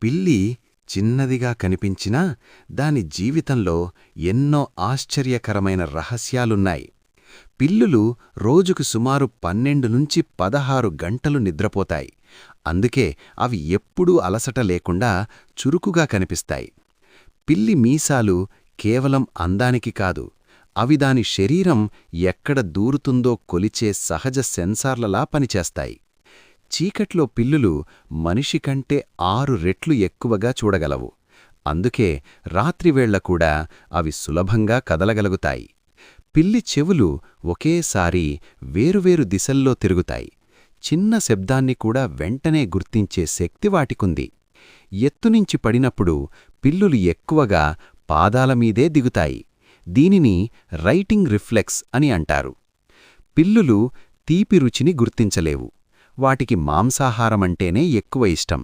పిల్లి చిన్నదిగా కనిపించినా దాని జీవితంలో ఎన్నో ఆశ్చర్యకరమైన రహస్యాలున్నాయి. పిల్లులు రోజుకు సుమారు 12 నుంచి 16 గంటలు నిద్రపోతాయి. అందుకే అవి ఎప్పుడూ అలసట లేకుండా చురుకుగా కనిపిస్తాయి. పిల్లి మీసాలు కేవలం అందానికి కాదు, అవి దాని శరీరం ఎక్కడ దూరుతుందో కొలిచే సహజ సెన్సార్లలా పనిచేస్తాయి. చీకట్లో పిల్లులు మనిషి కంటే 6 రెట్లు ఎక్కువగా చూడగలవు. అందుకే రాత్రివేళ్ల కూడా అవి సులభంగా కదలగలుగుతాయి. పిల్లి చెవులు ఒకేసారి వేరువేరు దిశల్లో తిరుగుతాయి. చిన్న శబ్దాన్ని కూడా వెంటనే గుర్తించే శక్తి వాటికుంది. ఎత్తునించి పడినప్పుడు పిల్లులు ఎక్కువగా పాదాలమీదే దిగుతాయి. దీనిని రైటింగ్ రిఫ్లెక్స్ అని అంటారు. పిల్లులు తీపి రుచిని గుర్తించలేవు. వాటికి మాంసాహారమంటేనే ఎక్కువ ఇష్టం.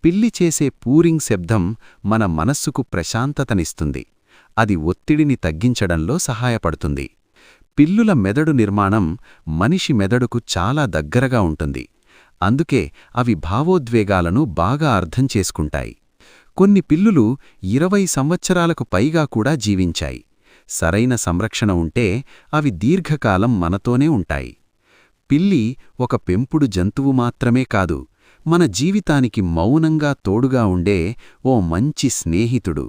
పిల్లి చేసే పూరింగ్ శబ్దం మన మనస్సుకు ప్రశాంతతనిస్తుంది. అది ఒత్తిడిని తగ్గించడంలో సహాయపడుతుంది. పిల్లుల మెదడు నిర్మాణం మనిషి మెదడుకు చాలా దగ్గరగా ఉంటుంది. అందుకే అవి భావోద్వేగాలను బాగా అర్థం చేసుకుంటాయి. కొన్ని పిల్లులు 20 సంవత్సరాలకు పైగా కూడా జీవించాయి. సరైన సంరక్షణ ఉంటే అవి దీర్ఘకాలం మనతోనే ఉంటాయి. పిల్లి ఒక పెంపుడు జంతువు మాత్రమే కాదు, మన జీవితానికి మౌనంగా తోడుగా ఉండే ఓ మంచి స్నేహితుడు.